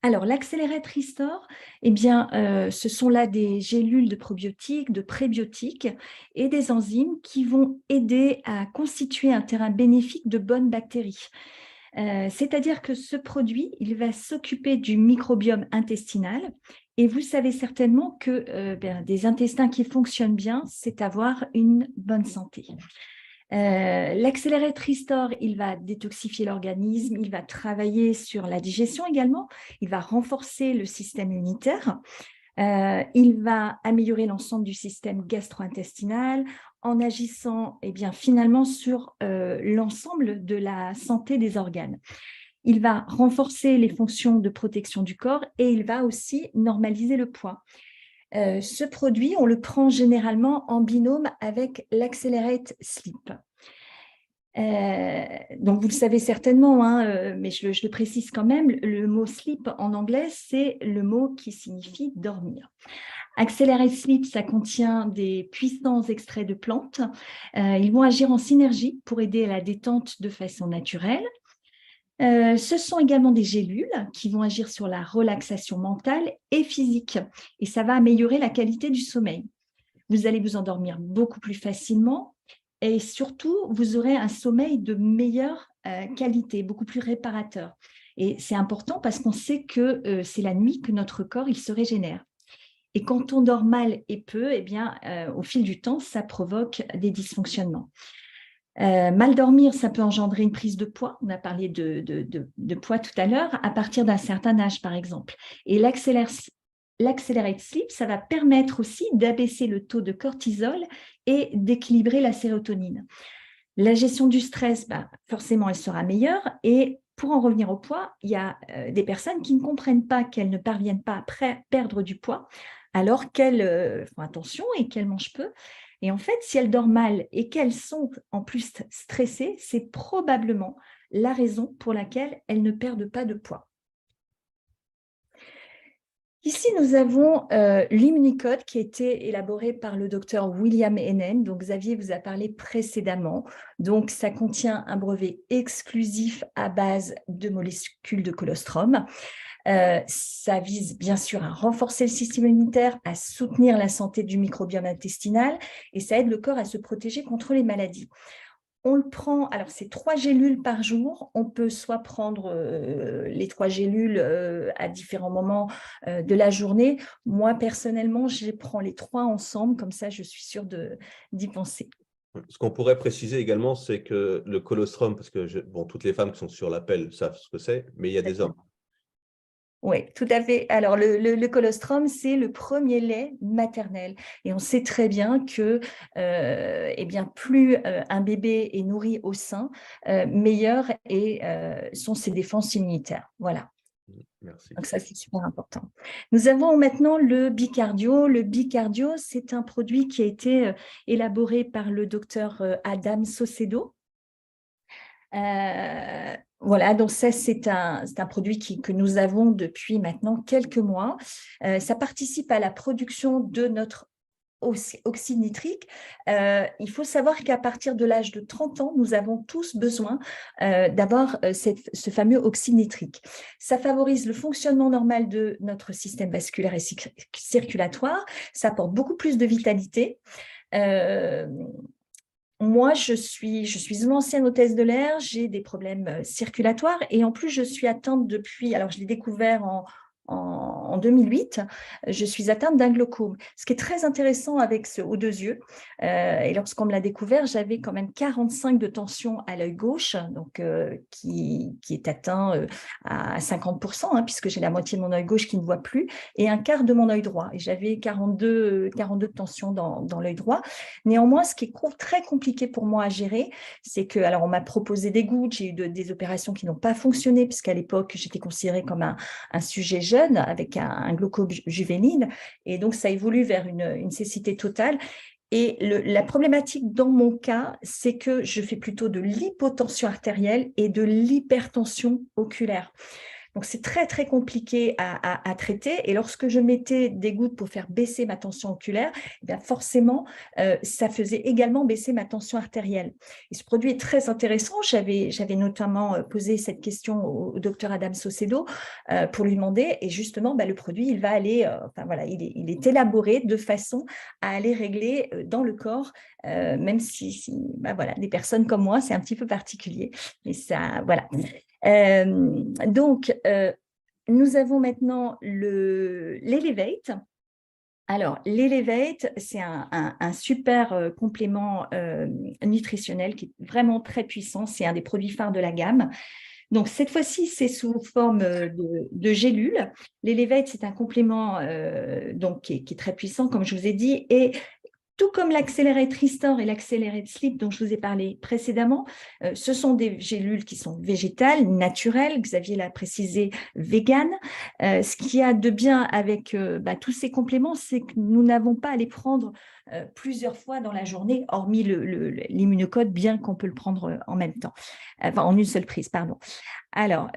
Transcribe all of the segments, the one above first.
Alors, l'Accelerate Restore, eh bien, ce sont là des gélules de probiotiques, de prébiotiques et des enzymes qui vont aider à constituer un terrain bénéfique de bonnes bactéries. C'est-à-dire que ce produit, il va s'occuper du microbiome intestinal. Et vous savez certainement que des intestins qui fonctionnent bien, c'est avoir une bonne santé. L'Accelerate Restore, il va détoxifier l'organisme, il va travailler sur la digestion également, il va renforcer le système immunitaire, il va améliorer l'ensemble du système gastro-intestinal en agissant finalement sur l'ensemble de la santé des organes. Il va renforcer les fonctions de protection du corps et il va aussi normaliser le poids. Ce produit, on le prend généralement en binôme avec l'Accelerate Sleep. Donc, vous le savez certainement, hein, mais je le précise quand même, le mot sleep en anglais, c'est le mot qui signifie dormir. Accelerate Sleep, ça contient des puissants extraits de plantes. Ils vont agir en synergie pour aider à la détente de façon naturelle. Ce sont également des gélules qui vont agir sur la relaxation mentale et physique. Et ça va améliorer la qualité du sommeil. Vous allez vous endormir beaucoup plus facilement et surtout, vous aurez un sommeil de meilleure qualité, beaucoup plus réparateur. Et c'est important parce qu'on sait que c'est la nuit que notre corps il se régénère. Et quand on dort mal et peu, au fil du temps, ça provoque des dysfonctionnements. Mal dormir, ça peut engendrer une prise de poids. On a parlé de poids tout à l'heure, à partir d'un certain âge, par exemple. Et l'Accelerate Sleep, ça va permettre aussi d'abaisser le taux de cortisol et d'équilibrer la sérotonine. La gestion du stress, forcément, elle sera meilleure. Et pour en revenir au poids, il y a des personnes qui ne comprennent pas qu'elles ne parviennent pas à perdre du poids, alors qu'elles font attention et qu'elles mangent peu. Et en fait, si elles dorment mal et qu'elles sont en plus stressées, c'est probablement la raison pour laquelle elles ne perdent pas de poids. Ici, nous avons l'Immunicode qui a été élaboré par le docteur William Hennen, dont Xavier vous a parlé précédemment. Donc, ça contient un brevet exclusif à base de molécules de colostrum. Ça vise bien sûr à renforcer le système immunitaire, à soutenir la santé du microbiome intestinal et ça aide le corps à se protéger contre les maladies. On le prend, alors c'est 3 gélules par jour. On peut soit prendre les 3 gélules à différents moments de la journée. Moi, personnellement, je prends les 3 ensemble, comme ça, je suis sûre d'y penser. Ce qu'on pourrait préciser également, c'est que le colostrum, parce que toutes les femmes qui sont sur l'appel savent ce que c'est, mais il y a des hommes. Oui, tout à fait. Alors, le colostrum, c'est le premier lait maternel. Et on sait très bien que plus un bébé est nourri au sein, meilleures sont ses défenses immunitaires. Voilà. Merci. Donc ça, c'est super important. Nous avons maintenant le bicardio. Le bicardio, c'est un produit qui a été élaboré par le docteur Adam Saucedo. Voilà, donc ça, c'est un produit que nous avons depuis maintenant quelques mois. Ça participe à la production de notre oxyde nitrique. Il faut savoir qu'à partir de l'âge de 30 ans, nous avons tous besoin d'avoir ce fameux oxyde nitrique. Ça favorise le fonctionnement normal de notre système vasculaire et circulatoire. Ça apporte beaucoup plus de vitalité. Moi, je suis une ancienne hôtesse de l'air, j'ai des problèmes circulatoires et en plus, je suis atteinte depuis, alors je l'ai découvert en 2008, je suis atteinte d'un glaucome. Ce qui est très intéressant avec ce aux 2 yeux, et lorsqu'on me l'a découvert, j'avais quand même 45 de tension à l'œil gauche, donc qui est atteint à 50%, hein, puisque j'ai la moitié de mon œil gauche qui ne voit plus, et un quart de mon œil droit. Et j'avais 42 de tension dans l'œil droit. Néanmoins, ce qui est très compliqué pour moi à gérer, c'est que, alors on m'a proposé des gouttes, j'ai eu des opérations qui n'ont pas fonctionné, puisqu'à l'époque, j'étais considérée comme un sujet jeune avec un glaucome juvénile. Et donc, ça évolue vers une cécité totale. Et la problématique dans mon cas, c'est que je fais plutôt de l'hypotension artérielle et de l'hypertension oculaire. Donc, c'est très, très compliqué à traiter. Et lorsque je mettais des gouttes pour faire baisser ma tension oculaire, eh bien forcément, ça faisait également baisser ma tension artérielle. Et ce produit est très intéressant. J'avais notamment posé cette question au docteur Adam Saucedo pour lui demander. Et justement, le produit, il va aller, il est élaboré de façon à aller régler dans le corps, même si des personnes comme moi, c'est un petit peu particulier. Mais ça, voilà. Donc, nous avons maintenant l'Elevate. Alors, l'Elevate, c'est un super complément nutritionnel qui est vraiment très puissant. C'est un des produits phares de la gamme. Donc, cette fois-ci, c'est sous forme de gélules. L'Elevate, c'est un complément qui est très puissant, comme je vous ai dit, et tout comme l'Accelerate Restore et l'Accelerate Sleep dont je vous ai parlé précédemment, ce sont des gélules qui sont végétales, naturelles, Xavier l'a précisé, vegan. Ce qu'il y a de bien avec tous ces compléments, c'est que nous n'avons pas à les prendre plusieurs fois dans la journée, hormis l'immunocode, bien qu'on peut le prendre en même temps, en une seule prise, pardon. Alors,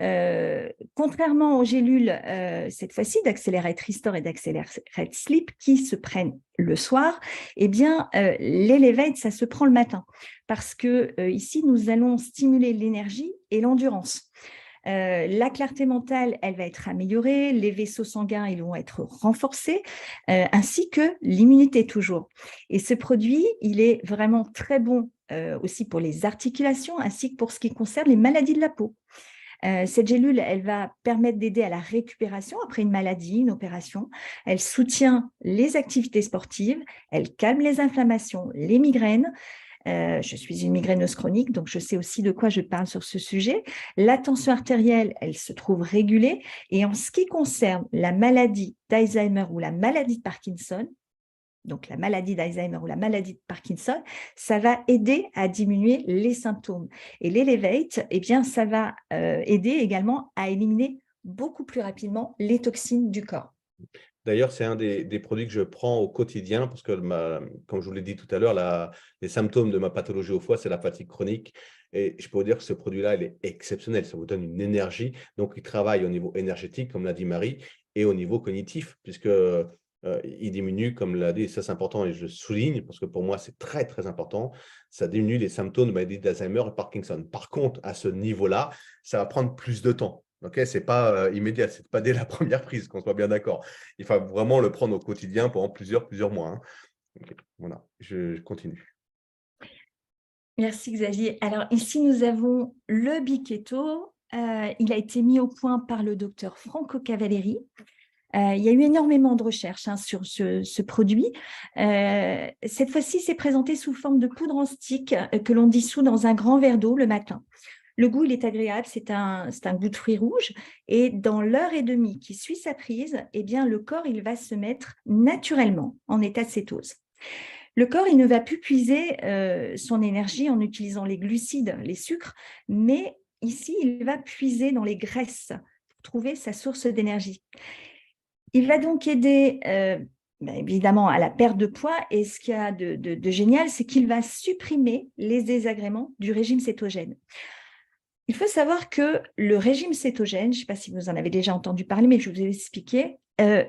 contrairement aux gélules, cette fois-ci, d'Accelerate Restore et d'Accelerate Sleep, qui se prennent le soir, eh bien, l'Elevate, ça se prend le matin. Parce que ici, nous allons stimuler l'énergie et l'endurance. La clarté mentale, elle va être améliorée, les vaisseaux sanguins, ils vont être renforcés, ainsi que l'immunité toujours. Et ce produit, il est vraiment très bon aussi pour les articulations, ainsi que pour ce qui concerne les maladies de la peau. Cette gélule, elle va permettre d'aider à la récupération après une maladie, une opération. Elle soutient les activités sportives, elle calme les inflammations, les migraines. Je suis une migraineuse chronique, donc je sais aussi de quoi je parle sur ce sujet. La tension artérielle, elle se trouve régulée. Et en ce qui concerne la maladie d'Alzheimer ou la maladie de Parkinson, donc la maladie d'Alzheimer ou la maladie de Parkinson, ça va aider à diminuer les symptômes. Et l'Elevate, eh bien, ça va aider également à éliminer beaucoup plus rapidement les toxines du corps. D'ailleurs, c'est un des produits que je prends au quotidien parce que, comme je vous l'ai dit tout à l'heure, les symptômes de ma pathologie au foie, c'est la fatigue chronique. Et je peux vous dire que ce produit-là, il est exceptionnel. Ça vous donne une énergie. Donc, il travaille au niveau énergétique, comme l'a dit Marie, et au niveau cognitif, puisque il diminue, comme l'a dit, et ça c'est important et je le souligne parce que pour moi c'est très très important, ça diminue les symptômes de maladie d'Alzheimer et Parkinson. Par contre, à ce niveau-là, ça va prendre plus de temps. Okay, ce n'est pas immédiat, ce n'est pas dès la première prise, qu'on soit bien d'accord. Il faut vraiment le prendre au quotidien pendant plusieurs mois. Hein. Okay, voilà, je continue. Merci Xavier. Alors ici, nous avons le Biquetto. Il a été mis au point par le docteur Franco Cavalleri. Il y a eu énormément de recherches sur ce produit. Cette fois-ci, c'est présenté sous forme de poudre en stick que l'on dissout dans un grand verre d'eau le matin. Le goût, il est agréable, c'est un goût de fruits rouges. Et dans l'heure et demie qui suit sa prise, eh bien, le corps il va se mettre naturellement en état de cétose. Le corps, il ne va plus puiser son énergie en utilisant les glucides, les sucres, mais ici, il va puiser dans les graisses pour trouver sa source d'énergie. Il va donc aider évidemment à la perte de poids et ce qu'il y a de génial, c'est qu'il va supprimer les désagréments du régime cétogène. Il faut savoir que le régime cétogène, je ne sais pas si vous en avez déjà entendu parler, mais je vais vous expliquer,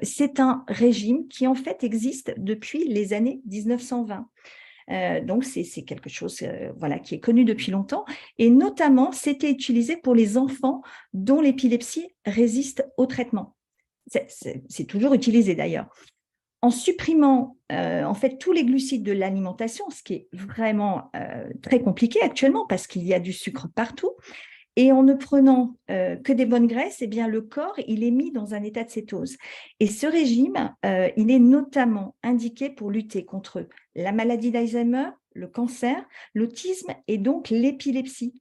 c'est un régime qui en fait existe depuis les années 1920. Donc, c'est quelque chose qui est connu depuis longtemps et notamment, c'était utilisé pour les enfants dont l'épilepsie résiste au traitement. C'est toujours utilisé d'ailleurs. En supprimant en fait tous les glucides de l'alimentation, ce qui est vraiment très compliqué actuellement parce qu'il y a du sucre partout, et en ne prenant que des bonnes graisses, eh bien, le corps il est mis dans un état de cétose. Et ce régime, il est notamment indiqué pour lutter contre la maladie d'Alzheimer, le cancer, l'autisme et donc l'épilepsie.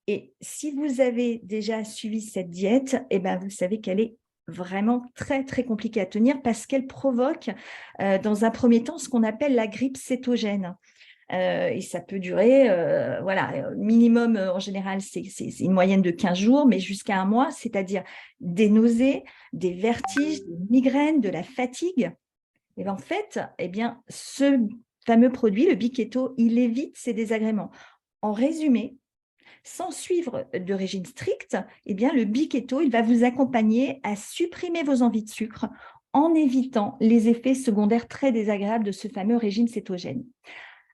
Et si vous avez déjà suivi cette diète, eh bien, vous savez qu'elle est vraiment très, très compliquée à tenir parce qu'elle provoque, dans un premier temps, ce qu'on appelle la grippe cétogène. Et ça peut durer, minimum, en général, c'est une moyenne de 15 jours, mais jusqu'à un mois, c'est-à-dire des nausées, des vertiges, des migraines, de la fatigue. Et bien, en fait, eh bien, ce fameux produit, le Biquetto, il évite ces désagréments. En résumé, Sans suivre de régime strict, eh bien, le Biketo, il va vous accompagner à supprimer vos envies de sucre en évitant les effets secondaires très désagréables de ce fameux régime cétogène.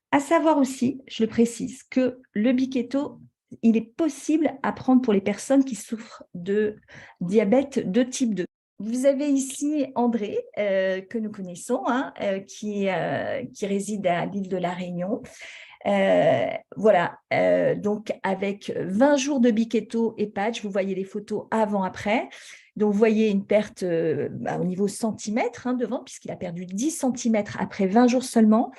À savoir aussi, je le précise, que le Biketo, il est possible à prendre pour les personnes qui souffrent de diabète de type 2. Vous avez ici André, que nous connaissons, hein, qui réside à l'île de la Réunion. Voilà, donc avec 20 jours de Biketo et patch, vous voyez les photos avant-après. Donc, vous voyez une perte au niveau centimètre de ventre, puisqu'il a perdu 10 centimètres après 20 jours seulement.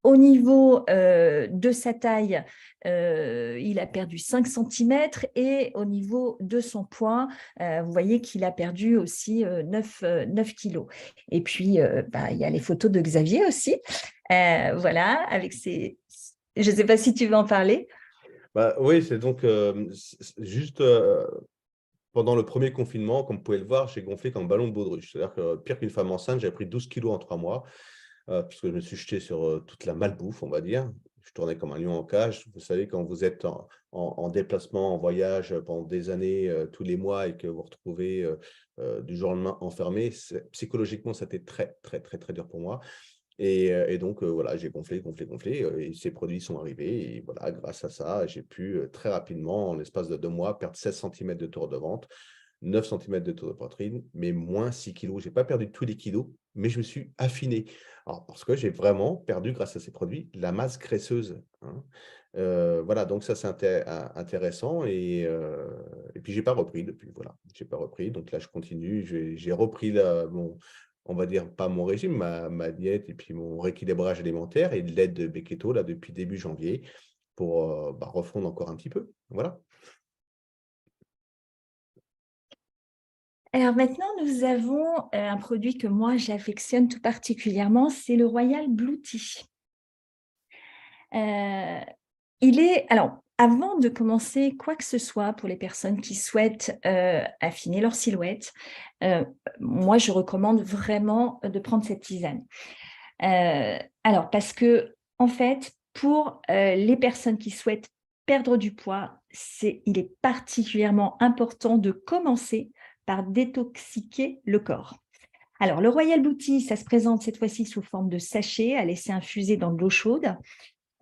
Au niveau de sa taille, il a perdu 5 centimètres et au niveau de son poids, vous voyez qu'il a perdu aussi 9 kilos. Et puis, il y a les photos de Xavier aussi, voilà, avec ses… Je ne sais pas si tu veux en parler. Oui, c'est donc juste pendant le premier confinement, comme vous pouvez le voir, j'ai gonflé comme un ballon de baudruche. C'est-à-dire que pire qu'une femme enceinte, j'ai pris 12 kilos en 3 mois, puisque je me suis jeté sur toute la malbouffe, on va dire. Je tournais comme un lion en cage. Vous savez, quand vous êtes en déplacement, en voyage pendant des années, tous les mois, et que vous vous retrouvez du jour au lendemain enfermé, psychologiquement, c'était très, très, très, très dur pour moi. Et donc, voilà, j'ai gonflé, gonflé, gonflé, et ces produits sont arrivés. Et voilà, grâce à ça, j'ai pu très rapidement, en l'espace de 2 mois, perdre 16 centimètres de tour de ventre, 9 centimètres de tour de poitrine, mais moins 6 kilos. Je n'ai pas perdu tous les kilos, mais je me suis affiné. Alors, parce que j'ai vraiment perdu, grâce à ces produits, la masse graisseuse, hein. Voilà, donc ça, c'est intéressant. Et puis, je n'ai pas repris depuis. Voilà, je n'ai pas repris. Donc là, je continue. J'ai repris on va dire, pas mon régime, ma diète et puis mon rééquilibrage alimentaire et de l'aide de Becketo là, depuis début janvier pour refondre encore un petit peu. Voilà. Alors maintenant, nous avons un produit que moi, j'affectionne tout particulièrement, c'est le Royal Blue Tea. Alors, avant de commencer quoi que ce soit pour les personnes qui souhaitent affiner leur silhouette, moi, je recommande vraiment de prendre cette tisane. Alors, parce que, en fait, pour les personnes qui souhaitent perdre du poids, il est particulièrement important de commencer par détoxiquer le corps. Alors, le Royal Blue Tea, ça se présente cette fois-ci sous forme de sachet à laisser infuser dans de l'eau chaude.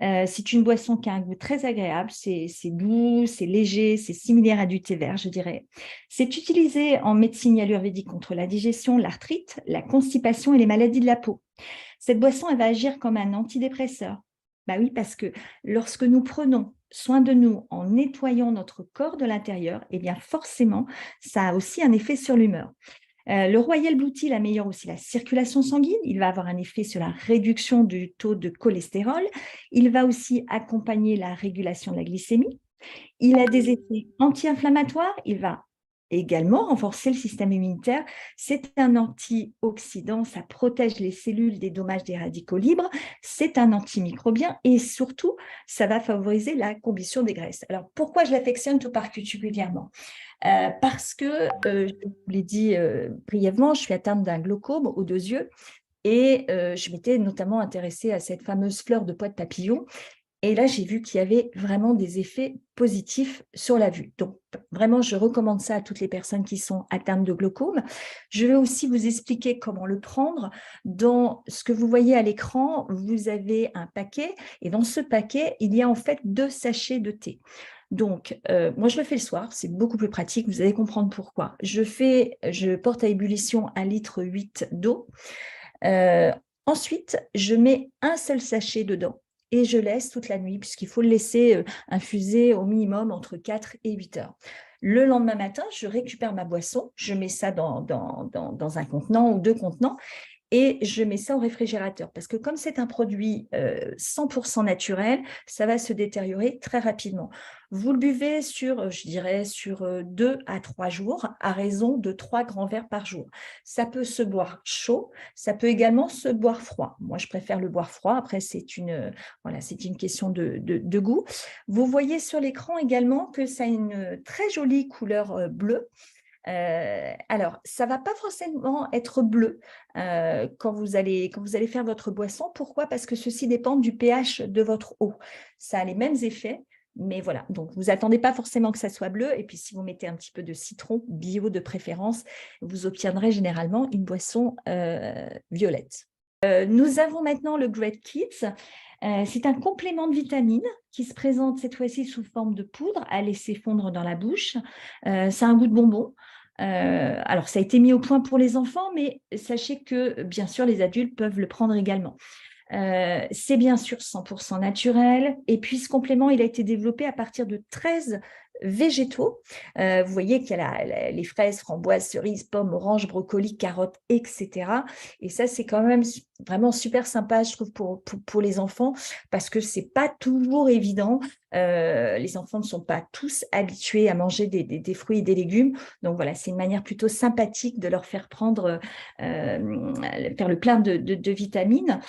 C'est une boisson qui a un goût très agréable, c'est doux, c'est léger, c'est similaire à du thé vert, je dirais. C'est utilisé en médecine ayurvédique contre la digestion, l'arthrite, la constipation et les maladies de la peau. Cette boisson, elle va agir comme un antidépresseur. Bah oui, parce que lorsque nous prenons soin de nous en nettoyant notre corps de l'intérieur, eh bien forcément, ça a aussi un effet sur l'humeur. Le Royal Blue Tea améliore aussi la circulation sanguine. Il va avoir un effet sur la réduction du taux de cholestérol. Il va aussi accompagner la régulation de la glycémie. Il a des effets anti-inflammatoires. Il va également renforcer le système immunitaire. C'est un antioxydant, ça protège les cellules des dommages des radicaux libres. C'est un antimicrobien et surtout, ça va favoriser la combustion des graisses. Alors, pourquoi je l'affectionne tout particulièrement ? Parce que, je vous l'ai dit brièvement, je suis atteinte d'un glaucome aux 2 yeux et je m'étais notamment intéressée à cette fameuse fleur de pois de papillon. Et là, j'ai vu qu'il y avait vraiment des effets positifs sur la vue. Donc, vraiment, je recommande ça à toutes les personnes qui sont atteintes de glaucome. Je vais aussi vous expliquer comment le prendre. Dans ce que vous voyez à l'écran, vous avez un paquet et dans ce paquet, il y a en fait 2 sachets de thé. Donc, moi, je le fais le soir, c'est beaucoup plus pratique, vous allez comprendre pourquoi. Je porte à ébullition 1,8 litre d'eau. Ensuite, je mets un seul sachet dedans et je laisse toute la nuit puisqu'il faut le laisser infuser au minimum entre 4 et 8 heures. Le lendemain matin, je récupère ma boisson, je mets ça dans un contenant ou 2 contenants et je mets ça au réfrigérateur parce que comme c'est un produit 100% naturel, ça va se détériorer très rapidement. Vous le buvez je dirais, sur 2 à 3 jours à raison de 3 grands verres par jour. Ça peut se boire chaud, ça peut également se boire froid. Moi, je préfère le boire froid. Après, c'est une question de goût. Vous voyez sur l'écran également que ça a une très jolie couleur bleue. Alors, ça ne va pas forcément être bleu quand vous allez faire votre boisson. Pourquoi ? Parce que ceci dépend du pH de votre eau. Ça a les mêmes effets, Mais voilà, donc vous attendez pas forcément que ça soit bleu. Et puis, si vous mettez un petit peu de citron, bio de préférence, vous obtiendrez généralement une boisson violette. Nous avons maintenant le Great Kids. C'est un complément de vitamines qui se présente cette fois-ci sous forme de poudre à laisser fondre dans la bouche. C'est un goût de bonbon. Alors, ça a été mis au point pour les enfants, mais sachez que, bien sûr, les adultes peuvent le prendre également. C'est bien sûr 100% naturel. Et puis, ce complément, il a été développé à partir de 13 végétaux. Vous voyez qu'il y a les fraises, framboises, cerises, pommes, oranges, brocolis, carottes, etc. Et ça, c'est quand même vraiment super sympa, je trouve, pour les enfants, parce que ce n'est pas toujours évident. Les enfants ne sont pas tous habitués à manger des fruits et des légumes. Donc voilà, c'est une manière plutôt sympathique de leur faire prendre, faire le plein de vitamines.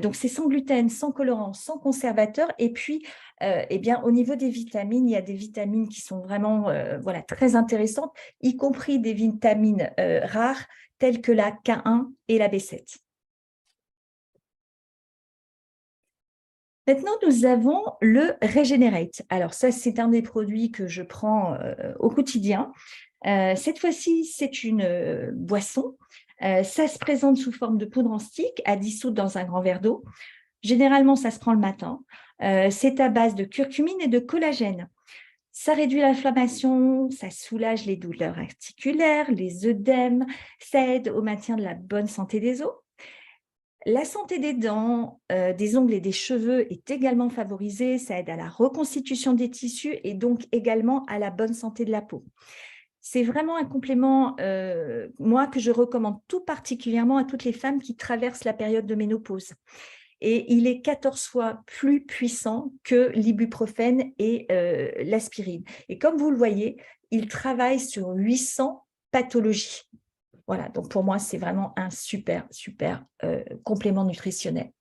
Donc, c'est sans gluten, sans colorant, sans conservateur. Et puis, eh bien, au niveau des vitamines, il y a des vitamines qui sont vraiment voilà, très intéressantes, y compris des vitamines rares telles que la K1 et la B7. Maintenant, nous avons le Regenerate. Alors, ça, c'est un des produits que je prends au quotidien. Cette fois-ci, c'est une boisson. Ça se présente sous forme de poudre en stick à dissoudre dans un grand verre d'eau. Généralement, ça se prend le matin. C'est à base de curcumine et de collagène. Ça réduit l'inflammation, ça soulage les douleurs articulaires, les œdèmes, ça aide au maintien de la bonne santé des os. La santé des dents, des ongles et des cheveux est également favorisée. Ça aide à la reconstitution des tissus et donc également à la bonne santé de la peau. C'est vraiment un complément, moi, que je recommande tout particulièrement à toutes les femmes qui traversent la période de ménopause. Et il est 14 fois plus puissant que l'ibuprofène et l'aspirine. Et comme vous le voyez, il travaille sur 800 pathologies. Voilà, donc pour moi, c'est vraiment un super complément nutritionnel.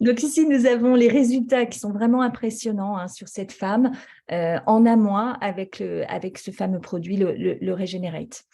Donc ici, nous avons les résultats qui sont vraiment impressionnants sur cette femme en un mois avec ce fameux produit, le Regenerate.